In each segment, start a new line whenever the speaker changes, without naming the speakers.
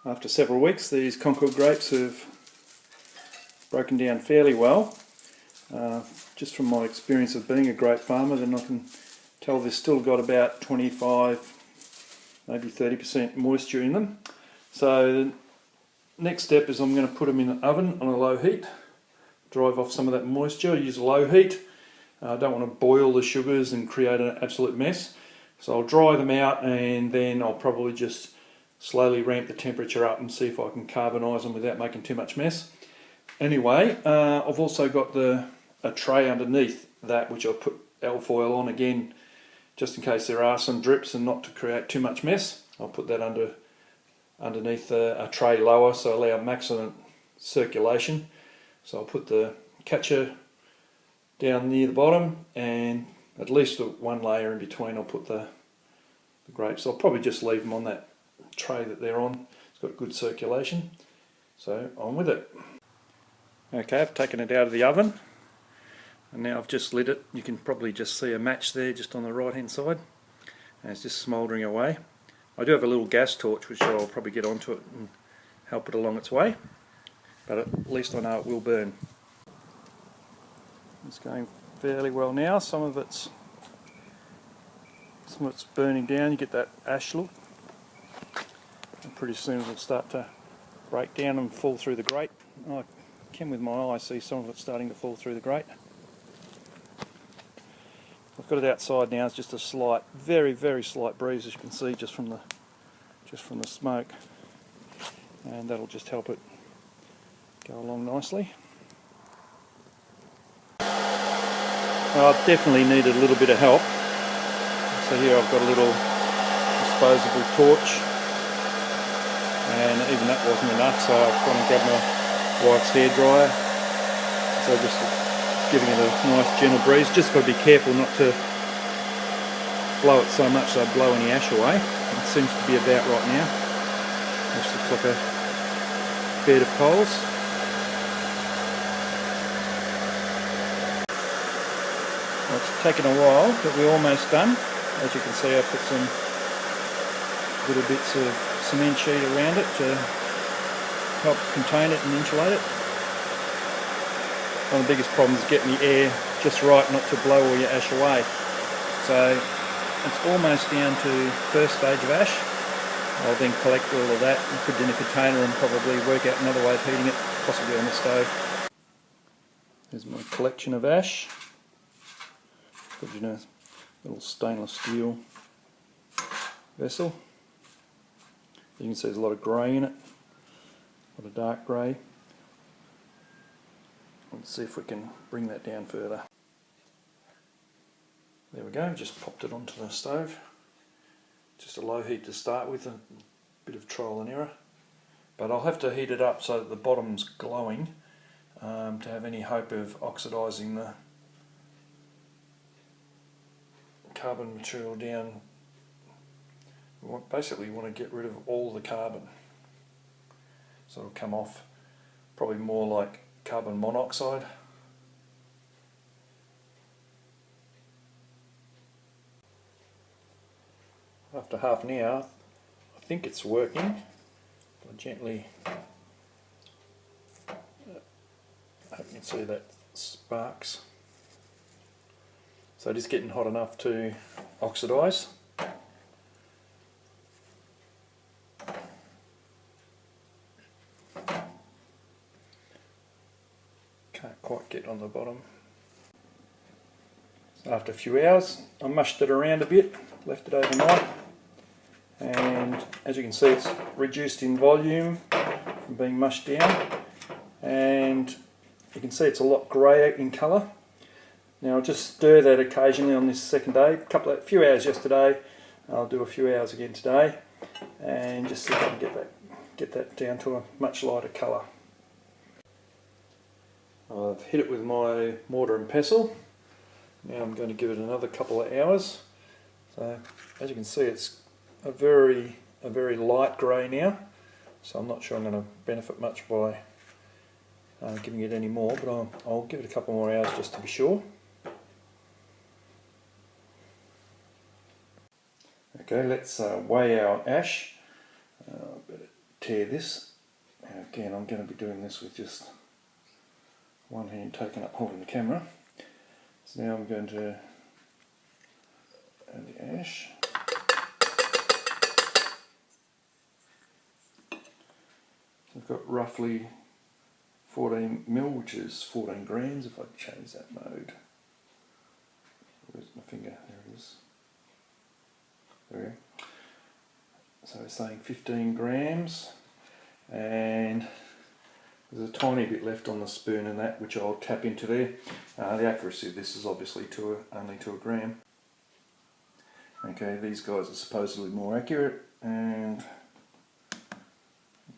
After several weeks, these Concord grapes have broken down fairly well. Just from my experience of being a grape farmer, then I can tell they've still got about 25, maybe 30% moisture in them. So the next step is I'm going to put them in an oven on a low heat, drive off some of that moisture, use low heat. I don't want to boil the sugars and create an absolute mess. So I'll dry them out and then I'll probably just slowly ramp the temperature up and see if I can carbonise them without making too much mess. Anyway, I've also got a tray underneath that which I'll put alfoil on again, just in case there are some drips and not to create too much mess. I'll put that underneath a tray lower so allow maximum circulation. So I'll put the catcher down near the bottom and at least one layer in between I'll put the grapes. I'll probably just leave them on that tray that they're on. It's got good circulation. So on with it. Okay, I've taken it out of the oven and now I've just lit it. You can probably just see a match there just on the right hand side and it's just smouldering away. I do have a little gas torch which I'll probably get onto it and help it along its way, but at least I know it will burn. It's going fairly well now. Some of it's burning down. You get that ash look, and pretty soon it'll start to break down and fall through the grate. I can with my eye see some of it starting to fall through the grate. I've got it outside now. It's just a slight, very slight breeze, as you can see, just from the smoke, and that'll just help it go along nicely. I definitely needed a little bit of help. So here I've got a little disposable torch, and even that wasn't enough, so I've gone and grabbed my wife's hairdryer. So just giving it a nice gentle breeze. Just got to be careful not to blow it so much so I blow any ash away. It seems to be about right now. This looks like a bed of coals. It's taken a while, but we're almost done. As you can see, I put some little bits of cement sheet around it to help contain it and insulate it. One of the biggest problems is getting the air just right not to blow all your ash away. So it's almost down to first stage of ash. I'll then collect all of that and put it in a container and probably work out another way of heating it, possibly on the stove. There's my collection of ash. Put it in a little stainless steel vessel. You can see there's a lot of grey in it, a lot of dark grey. Let's see if we can bring that down further. There we go, just popped it onto the stove. Just a low heat to start with, a bit of trial and error. But I'll have to heat it up so that the bottom's glowing to have any hope of oxidising the carbon material down. Basically want to get rid of all the carbon, so it'll come off probably more like carbon monoxide. After half an hour I think it's working. I gently, I hope you can see that sparks. So just getting hot enough to oxidise. Can't quite get on the bottom. So after a few hours I mushed it around a bit, left it overnight, and as you can see it's reduced in volume from being mushed down, and you can see it's a lot greyer in colour. Now I'll just stir that occasionally on this second day. A few hours yesterday, I'll do a few hours again today, and just see if I can get that down to a much lighter colour. I've hit it with my mortar and pestle. Now I'm going to give it another couple of hours. So as you can see, it's a very light grey now. So I'm not sure I'm going to benefit much by giving it any more, but I'll give it a couple more hours just to be sure. Okay, let's weigh our ash. Better tear this. Now again, I'm going to be doing this with just one hand taken up holding the camera. So now I'm going to add the ash. I've got roughly 14 mil, which is 14 grams if I change that mode. Where's my finger? There it is. There we go. So it's saying 15 grams, and there's a tiny bit left on the spoon and that, which I'll tap into there. The accuracy of this is obviously only to a gram. Okay, these guys are supposedly more accurate, and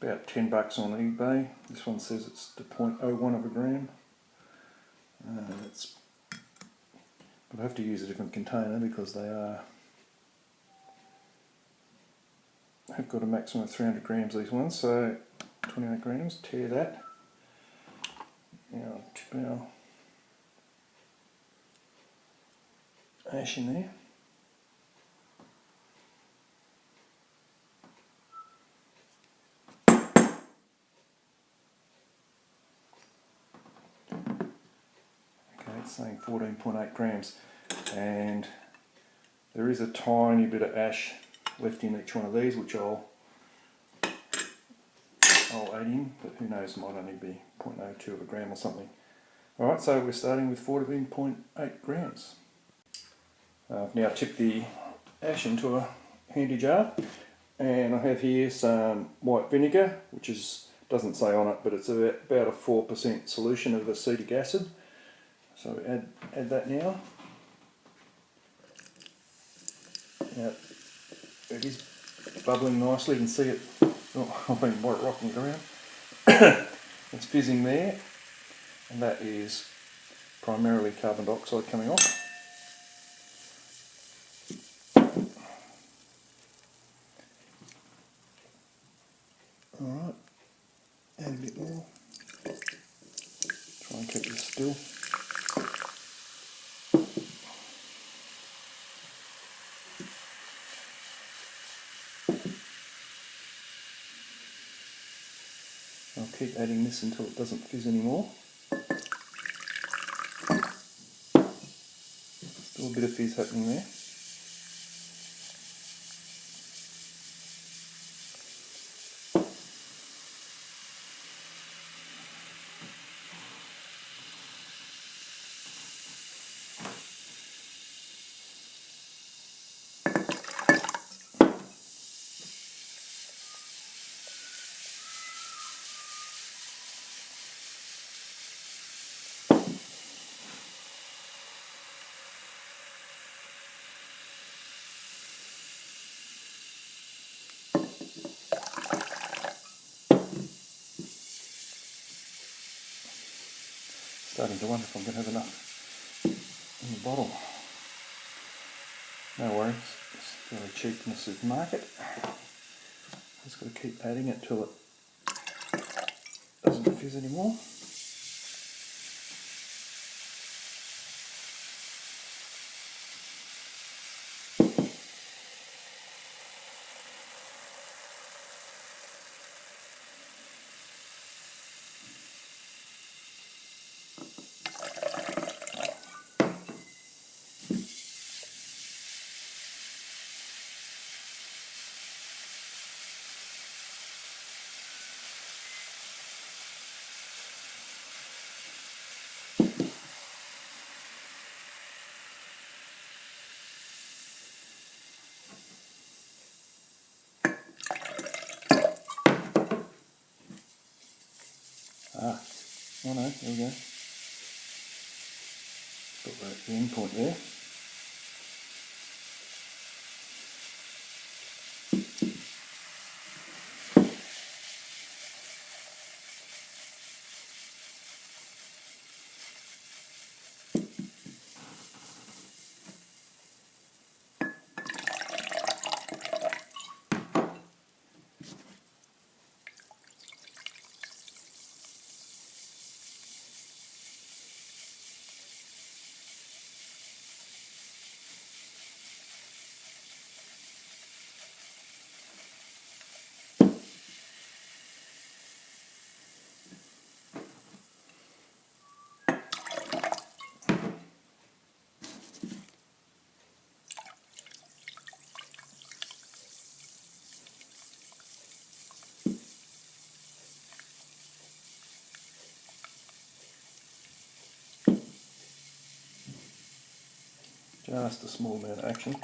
about $10 on eBay. This one says it's to 0.01 of a gram. But I have to use a different container because they have got a maximum of 300 grams, these ones, so 28 grams, tear that. Now tip our ash in there. It's saying 14.8 grams, and there is a tiny bit of ash left in each one of these, which I'll add in, but who knows, might only be 0.02 of a gram or something. Alright, so we're starting with 14.8 grams. I've now tipped the ash into a handy jar, and I have here some white vinegar, which doesn't say on it, but it's about a 4% solution of acetic acid. So add that now. Now it is bubbling nicely, you can see it. Oh, I've been rocking it around. It's fizzing there, and that is primarily carbon dioxide coming off. Alright, add a bit more. Try and keep this still. I'll keep adding this until it doesn't fizz anymore. Still a bit of fizz happening there. Starting to wonder if I'm going to have enough in the bottle. No worries, it's fairly cheap in the supermarket. Just got to keep adding it till it doesn't fizz anymore. Oh no, there we go. Got that at the end point there. Just a small amount of action.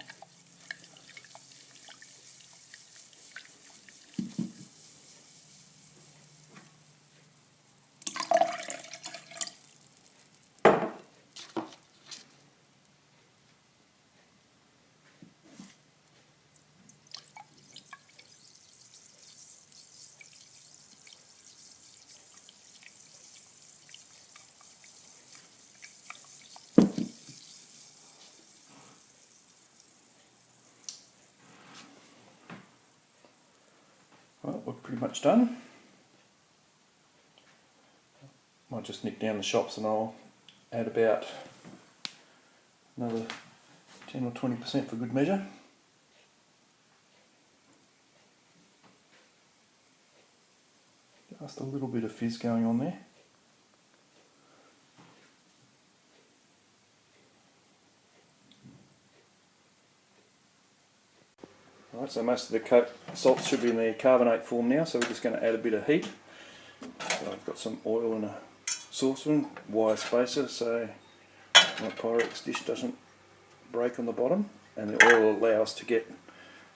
Well, we're pretty much done. Might just nick down the shops and I'll add about another 10 or 20% for good measure. Just a little bit of fizz going on there. Alright, so most of the salts should be in their carbonate form now, so we're just going to add a bit of heat. So I've got some oil in a saucepan, wire spacer, so my Pyrex dish doesn't break on the bottom, and the oil will allow us to get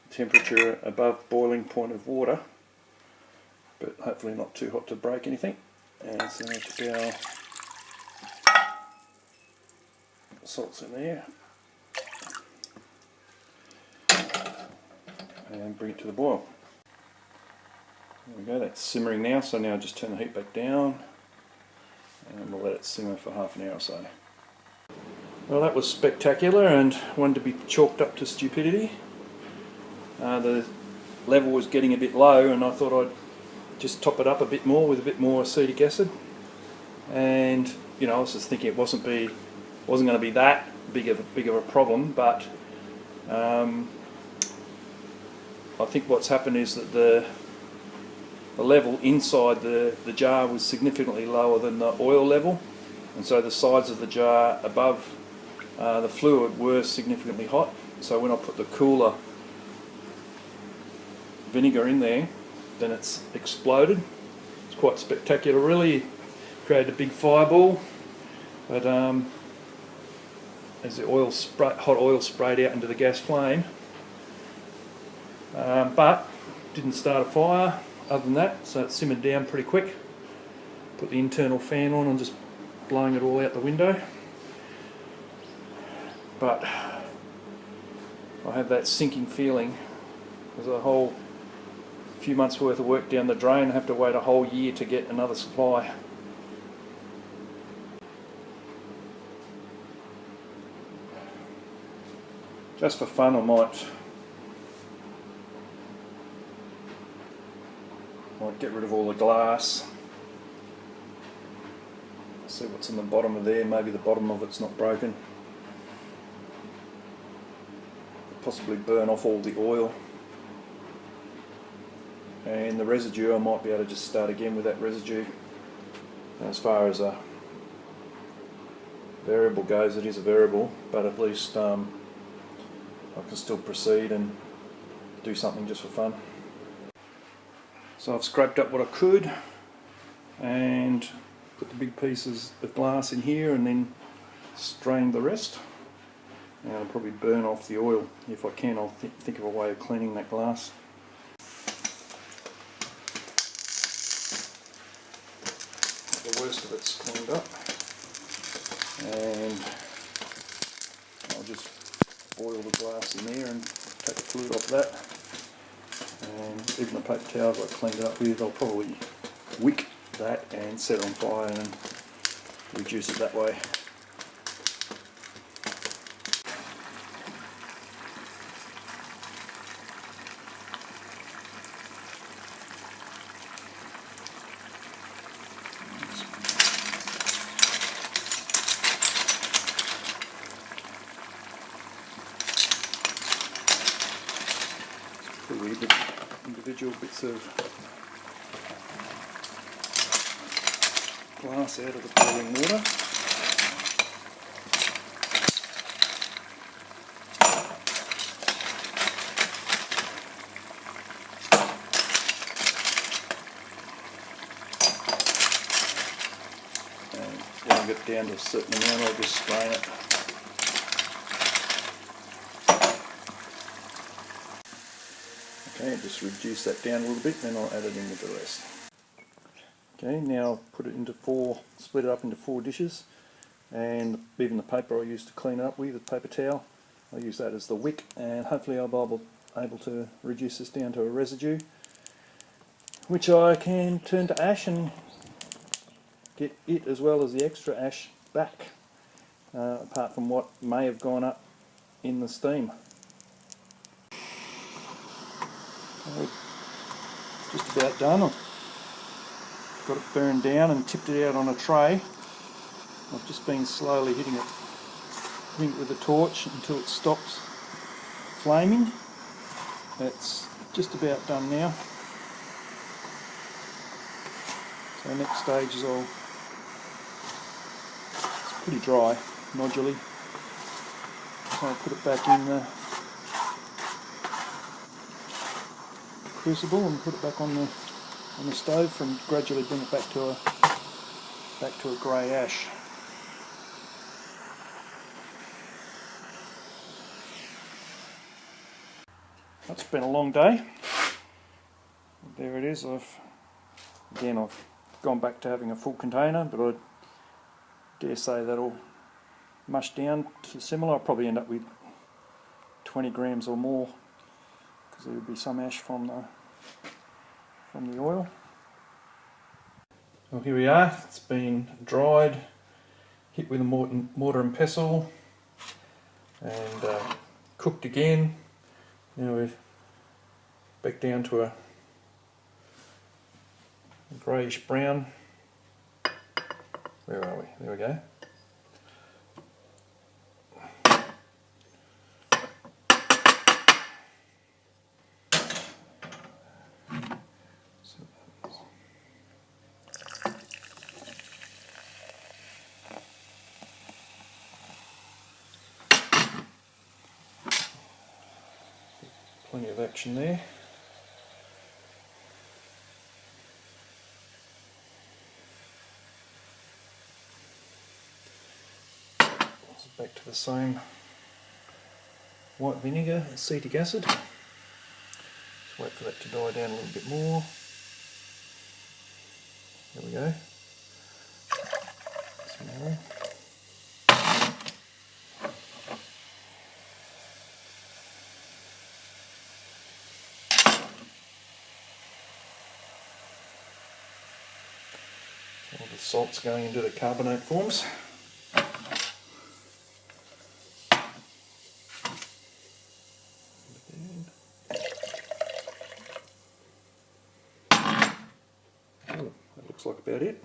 temperature above boiling point of water, but hopefully not too hot to break anything. And so to our salts in there. And bring it to the boil. There we go, that's simmering now, so now just turn the heat back down and we'll let it simmer for half an hour or so. Well, that was spectacular and one to be chalked up to stupidity. The level was getting a bit low and I thought I'd just top it up a bit more with a bit more acetic acid. And you know, I was just thinking it wasn't going to be that big of a problem, but I think what's happened is that the level inside the jar was significantly lower than the oil level, and so the sides of the jar above the fluid were significantly hot. So when I put the cooler vinegar in there, then it's exploded. It's quite spectacular, really. Created a big fireball, but as the hot oil sprayed out into the gas flame, but didn't start a fire other than that, so it simmered down pretty quick. Put the internal fan on and just blowing it all out the window. But I have that sinking feeling. There's a whole few months worth of work down the drain. I have to wait a whole year to get another supply. Just for fun, I might get rid of all the glass. See what's in the bottom of there. Maybe the bottom of it's not broken. Possibly burn off all the oil. And the residue, I might be able to just start again with that residue. As far as a variable goes, it is a variable, but at least I can still proceed and do something just for fun. So I've scraped up what I could and put the big pieces of glass in here and then strained the rest. And I'll probably burn off the oil. If I can, I'll think of a way of cleaning that glass. The worst of it's cleaned up, and I'll just boil the glass in there and take the fluid off that. And even the paper towels I cleaned it up with, I'll probably wick that and set it on fire and reduce it that way. Weird, the individual bits of glass out of the boiling water. And when I get down to a certain amount, I'll just strain it. there, just reduce that down a little bit, then I'll add it in with the rest. Okay, now put it into split it up into 4 dishes, and even the paper I used to clean it up with, the paper towel, I use that as the wick, and hopefully I'll be able to reduce this down to a residue, which I can turn to ash and get it as well as the extra ash back, apart from what may have gone up in the steam. Just about done. I've got it burned down and tipped it out on a tray. I've just been slowly hitting it with a torch until it stops flaming. That's just about done now. So the next stage is it's pretty dry, noduly. So I'll put it back in the crucible and put it back on the stove and gradually bring it back to a grey ash. It's been a long day. There it is. I've gone back to having a full container, but I dare say that'll mush down to similar. I'll probably end up with 20 grams or more, because there would be some ash from the oil. Well, here we are. It's been dried, hit with a mortar and pestle, and cooked again. Now we're back down to a greyish brown. Where are we? There we go. Plenty of action there. Back to the same white vinegar, acetic acid. Just wait for that to die down a little bit more. There we go. Some more. All the salt's going into the carbonate forms. Looks like about it.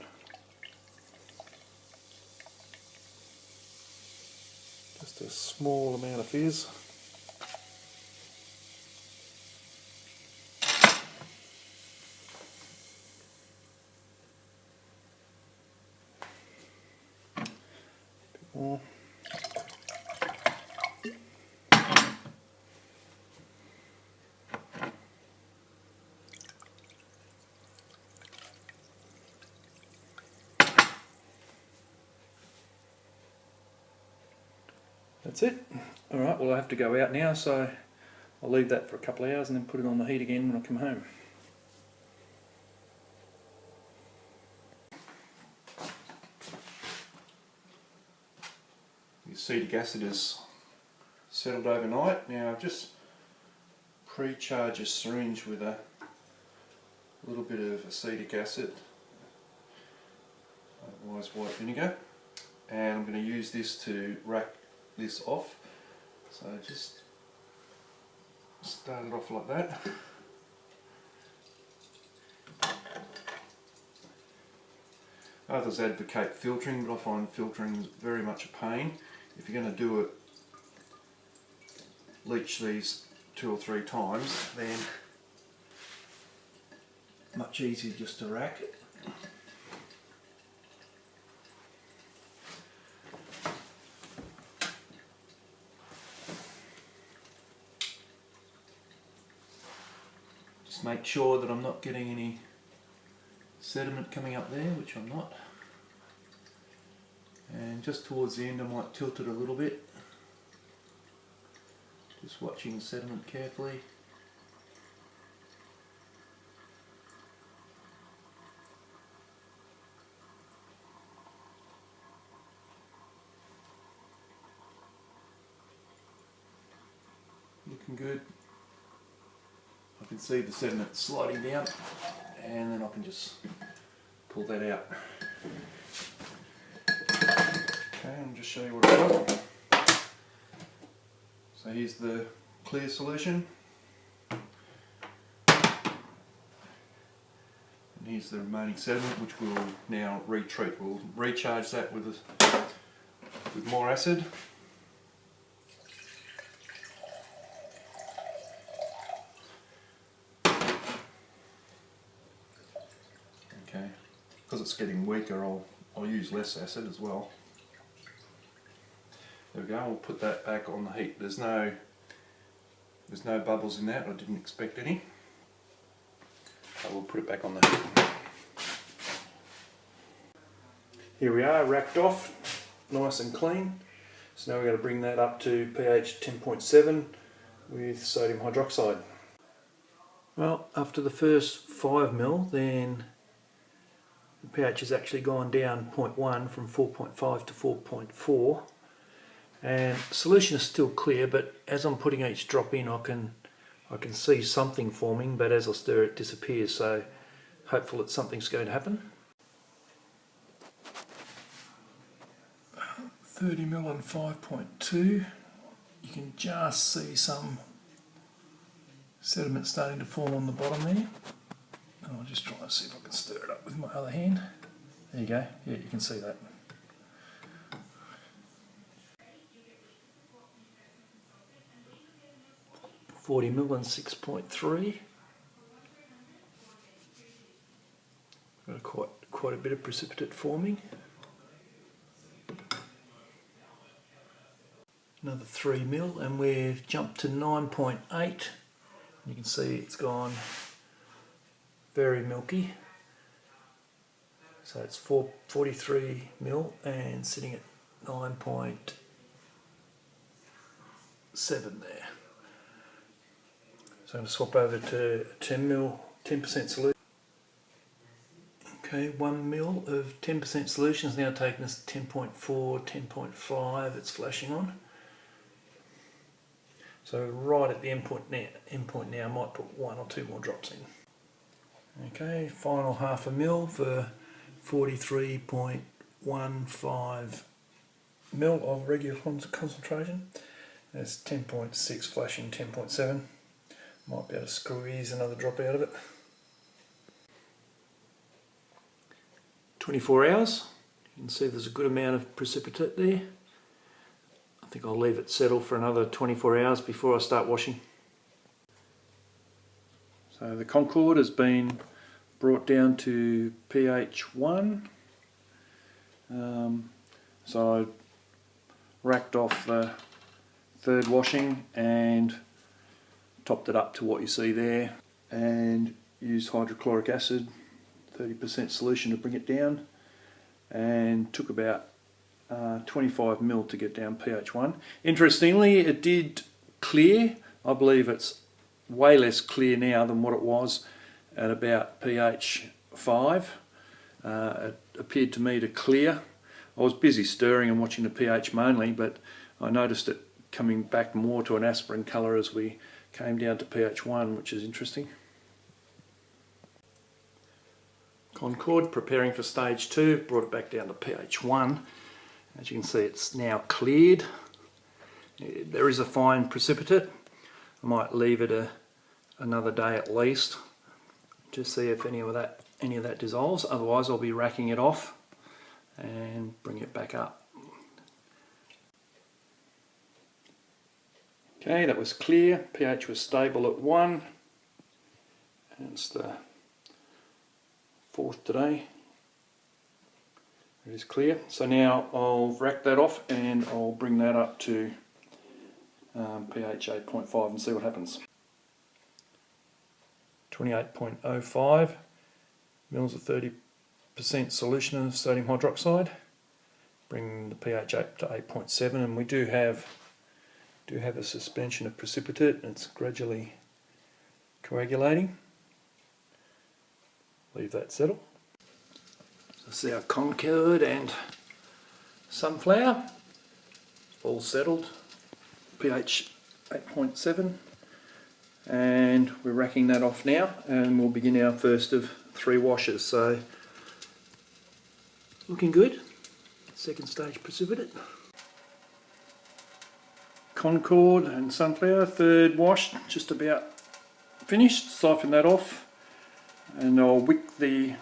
Just a small amount of fizz. A bit more. That's it. Alright, well I have to go out now, so I'll leave that for a couple of hours and then put it on the heat again when I come home. The acetic acid is settled overnight. Now I've just pre-charged a syringe with a little bit of acetic acid, otherwise white vinegar, and I'm going to use this to rack this off. So just start it off like that. Others advocate filtering, but I find filtering very much a pain. If you're going to do it, leach these 2 or 3 times, then much easier just to rack it. Just make sure that I'm not getting any sediment coming up there, which I'm not. And just towards the end I might tilt it a little bit. Just watching the sediment carefully. looking good. I can see the sediment sliding down, and then I can just pull that out. Okay, I'll just show you what I've got. So here's the clear solution. And here's the remaining sediment, which we'll now retreat. We'll recharge that with more acid. Okay, because it's getting weaker, I'll use less acid as well. There we go. We'll put that back on the heat. There's no bubbles in that. I didn't expect any. So we'll put it back on the heat. Here we are, racked off, nice and clean. So now we're going to bring that up to pH 10.7 with sodium hydroxide. Well, after the first 5 ml, then the pH has actually gone down 0.1 from 4.5 to 4.4. And the solution is still clear, but as I'm putting each drop in, I can see something forming, but as I stir it disappears, so hopeful that something's going to happen. 30 ml and 5.2, you can just see some sediment starting to form on the bottom there. And I'll just try and see if I can stir it up with my other hand. There you go, yeah, you can see that. $40 ml and 6.3. Got quite a bit of precipitate forming. Another 3 ml, and we've jumped to 9.8. You can see it's gone very milky. So it's 43 ml and sitting at 9.7 there. So I'm going to swap over to 10 ml, 10% solution. Okay, 1 ml of 10% solution is now taking us to 10.4, 10.5, it's flashing on. So right at the end point now I might put 1 or 2 more drops in. Okay, final half a ml for 43.15 ml of regular concentration. That's 10.6 flashing 10.7. Might be able to squeeze another drop out of it. 24 hours. You can see there's a good amount of precipitate there. I think I'll leave it settle for another 24 hours before I start washing. So the Concord has been brought down to pH 1. So I racked off the third washing and topped it up to what you see there, and used hydrochloric acid, 30% solution to bring it down, and took about 25 ml to get down pH 1. Interestingly, it did clear. I believe it's way less clear now than what it was at about pH 5. It appeared to me to clear. I was busy stirring and watching the pH mainly, but I noticed it coming back more to an aspirin colour as we came down to pH 1, which is interesting. Concord preparing for stage 2, brought it back down to pH 1. As you can see, it's now cleared. There is a fine precipitate. I might leave it another day at least to see if any of that dissolves. Otherwise I'll be racking it off and bring it back up. Okay, that was clear. pH was stable at 1. And it's the 4th today. It is clear. So now I'll rack that off and I'll bring that up to pH 8.5 and see what happens. 28.05 mils of 30% solution of sodium hydroxide, bringing the pH up to 8.7, and we do have a suspension of precipitate, and it's gradually coagulating. Leave that settle. So this is our Concord and sunflower, all settled, pH 8.7. and we're racking that off now, and we'll begin our first of 3 washes. So looking good. Second stage precipitate. Concord and sunflower, third wash, just about finished. Siphon that off, and I'll wick any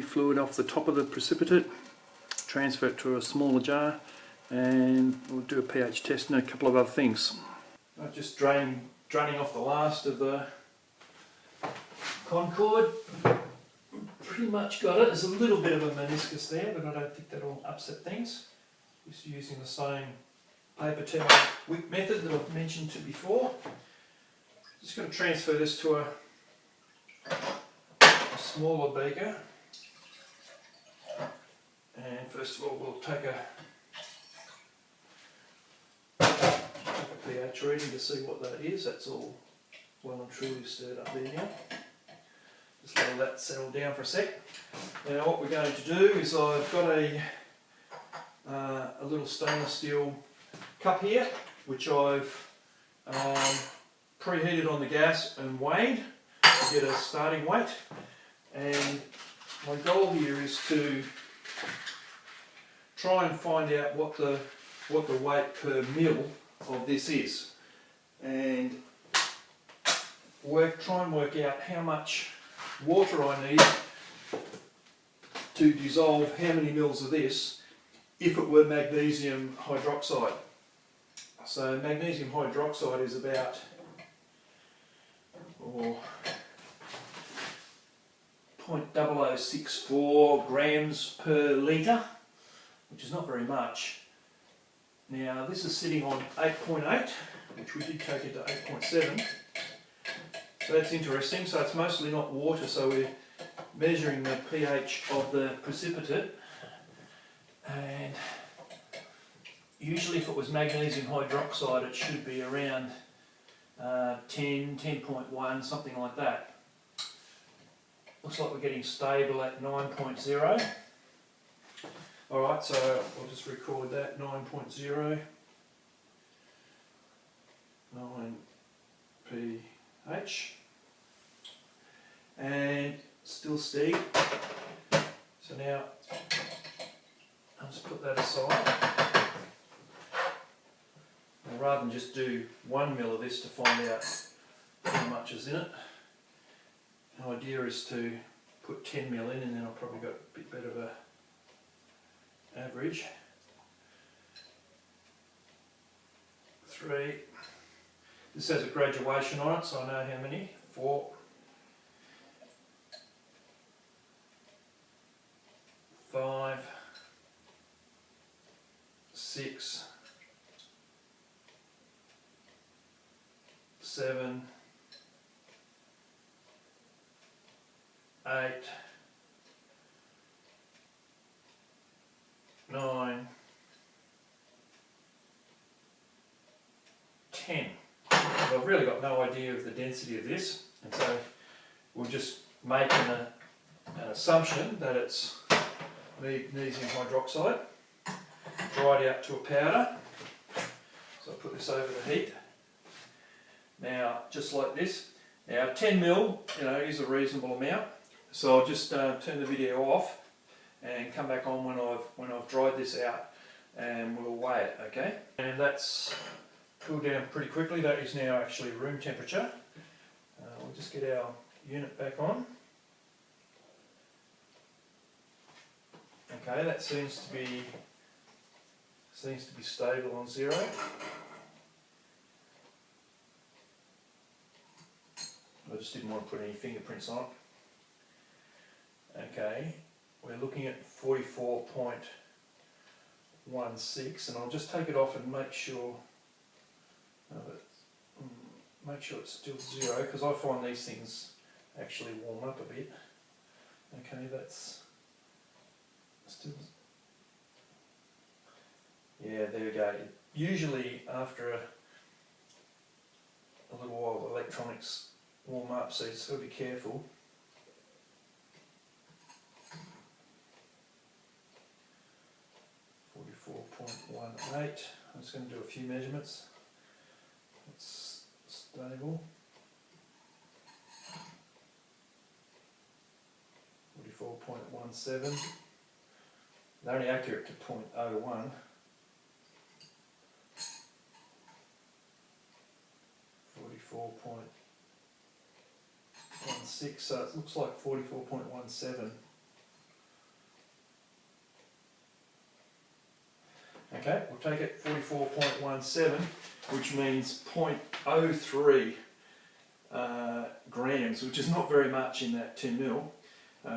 fluid off the top of the precipitate, transfer it to a smaller jar, and we'll do a pH test and a couple of other things. I'm just draining off the last of the Concord. Pretty much got it. There's a little bit of a meniscus there, but I don't think that'll upset things. Just using the same paper towel wick method that I've mentioned to before. Just going to transfer this to a smaller beaker. And first of all, we'll take a pH reading to see what that is. That's all well and truly stirred up there now. Just let that settle down for a sec. Now what we're going to do is I've got a little stainless steel cup here, which I've preheated on the gas and weighed to get a starting weight. And my goal here is to try and find out what the weight per mil of this is, and try and work out how much water I need to dissolve how many mils of this if it were magnesium hydroxide. So magnesium hydroxide is about 0.0064 grams per litre, which is not very much. Now this is sitting on 8.8, which we did take it to 8.7. So that's interesting. So it's mostly not water, so we're measuring the pH of the precipitate, and usually if it was magnesium hydroxide it should be around 10, 10.1, something like that. Looks like we're getting stable at 9.0. Alright, so I'll just record that, 9.0, 9 pH, and still steady. So now I'll just put that aside. Now, rather than just do 1 mil of this to find out how much is in it, the idea is to put 10 mil in, and then I've probably got a bit better of a average. 3. This has a graduation on it, so I know how many. 4. 5. 6. 7. 8. 9, 10. I've really got no idea of the density of this, and so we'll just make an assumption that it's magnesium hydroxide, dried out to a powder. So I'll put this over the heat. Now, just like this. Now, 10 mil, is a reasonable amount. So I'll just turn the video off and come back on when I've dried this out, and we'll weigh it, okay? And that's cooled down pretty quickly. That is now actually room temperature. We'll just get our unit back on. Okay, that seems to be stable on 0. I just didn't want to put any fingerprints on it. Okay, we're looking at 44.16, and I'll just take it off and make sure it's still 0, because I find these things actually warm up a bit. Okay, that's still, yeah, there we go. Usually after a little while the electronics warm up, so you just got to be careful. .18. I'm just going to do a few measurements. It's stable. 44.17. They're only accurate to 0.01. 44.16, so it looks like 44.17. Okay, we'll take it 44.17, which means 0.03 grams, which is not very much in that 10 mil.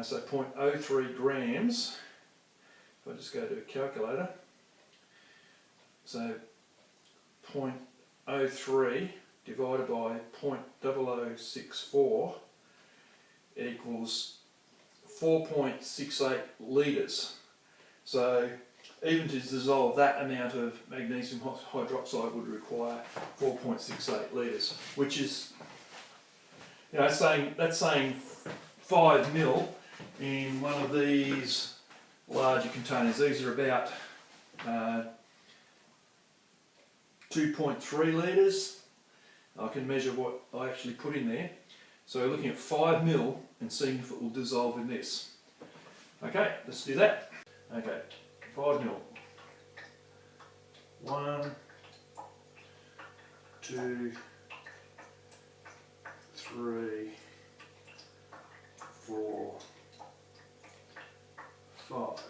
So 0.03 grams, if I just go to a calculator, so 0.03 divided by 0.0064 equals 4.68 litres. So even to dissolve that amount of magnesium hydroxide would require 4.68 litres, which is, you know, that's saying 5 mil in one of these larger containers. These are about 2.3 litres. I can measure what I actually put in there. So we're looking at 5 mil and seeing if it will dissolve in this. Okay, let's do that. Okay, 5 mil. 1, 2, 3, 4, 5.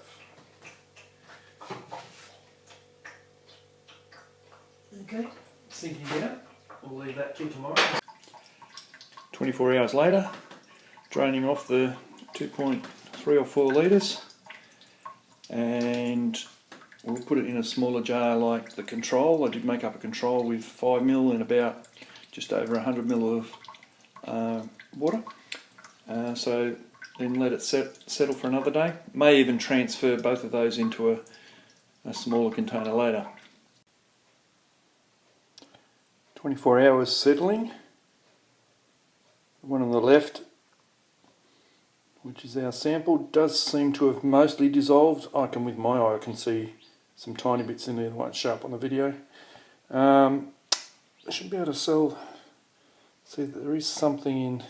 Okay, sinking down. We'll leave that till tomorrow. 24 hours later, draining off the 2.3 or 4 litres, and we'll put it in a smaller jar like the control. I did make up a control with 5 mil and about just over 100 mil of water. So then let it settle for another day. May even transfer both of those into a smaller container later. 24 hours settling. The one on the left, which is our sample, does seem to have mostly dissolved. With my eye I can see some tiny bits in there that won't show up on the video. I should be able to see that there is something in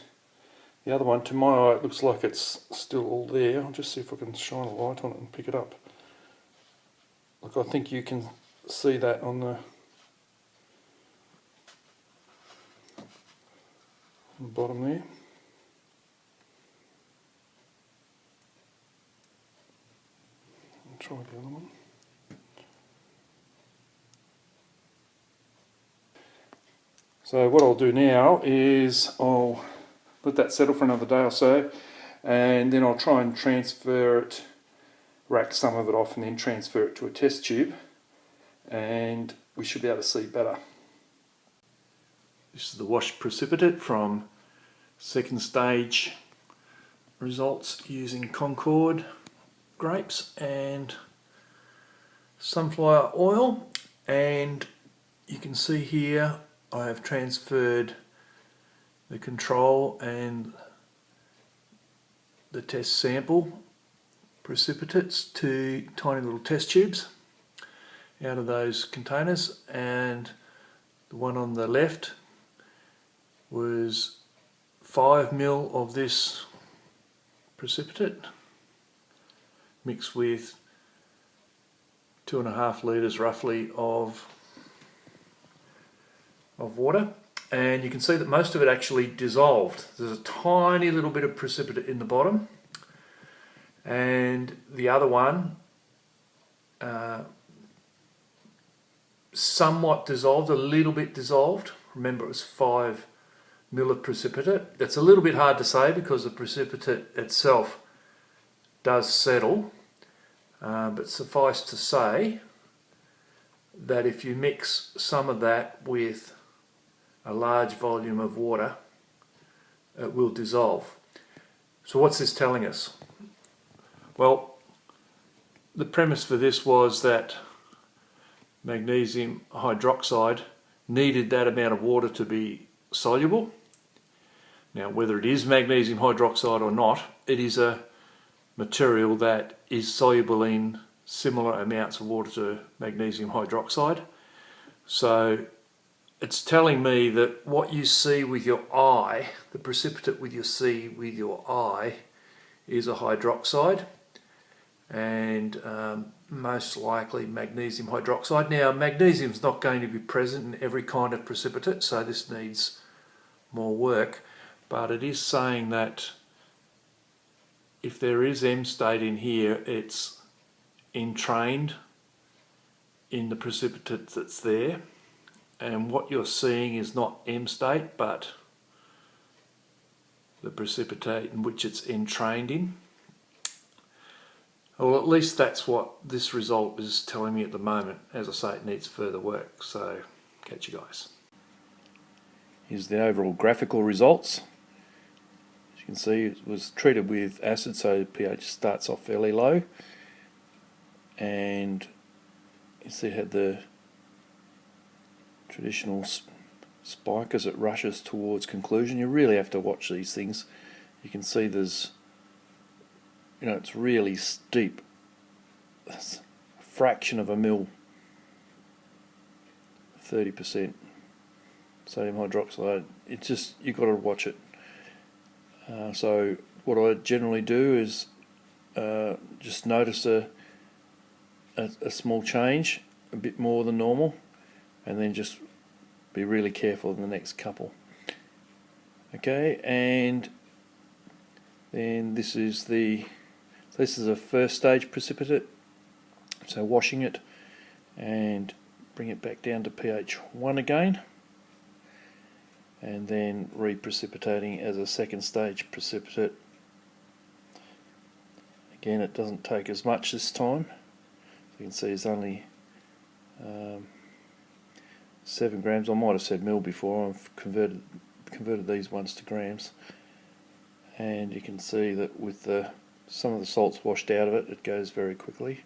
the other one. To my eye it looks like it's still all there. I'll just see if I can shine a light on it and pick it up. Look, I think you can see that on the bottom there. I'll try the other one. So what I'll do now is I'll let that settle for another day or so, and then I'll try and rack some of it off and then transfer it to a test tube, and we should be able to see better. This is the washed precipitate from second stage results using Concord grapes and sunflower oil, and you can see here I have transferred the control and the test sample precipitates to tiny little test tubes out of those containers, and the one on the left was 5 mil of this precipitate mixed with 2.5 litres roughly of water, and you can see that most of it actually dissolved. There's a tiny little bit of precipitate in the bottom, and the other one somewhat dissolved, a little bit dissolved. Remember, it was 5 mil of precipitate. That's a little bit hard to say because the precipitate itself does settle, but suffice to say that if you mix some of that with a large volume of water, it will dissolve. So what's this telling us? Well, the premise for this was that magnesium hydroxide needed that amount of water to be soluble. Now, whether it is magnesium hydroxide or not, it is a material that is soluble in similar amounts of water to magnesium hydroxide. So
it's telling me that what you see with your eye, the precipitate with your eye, is a hydroxide, and most likely magnesium hydroxide. Now, magnesium's not going to be present in every kind of precipitate, so this needs more work, but it is saying that if there is M state in here, it's entrained in the precipitate that's there, and what you're seeing is not M state but the precipitate in which it's entrained in. Well, at least that's what this result is telling me at the moment. As I say, it needs further work, so catch you guys.
Here's the overall graphical results. As you can see, it was treated with acid, so pH starts off fairly low, and you see it had the traditional spike as it rushes towards conclusion. You really have to watch these things. You can see there's, it's really steep. It's a fraction of a mil, 30% sodium hydroxide. It's just, you've got to watch it. So what I generally do is just notice a small change, a bit more than normal, and then just be really careful in the next couple. Okay, and then this is a first stage precipitate, so washing it and bring it back down to pH 1 again, and then reprecipitating as a second stage precipitate. Again, it doesn't take as much this time. You can see it's only 7 grams. I might have said mil before. I've converted these ones to grams, and you can see that with some of the salts washed out of it, it goes very quickly.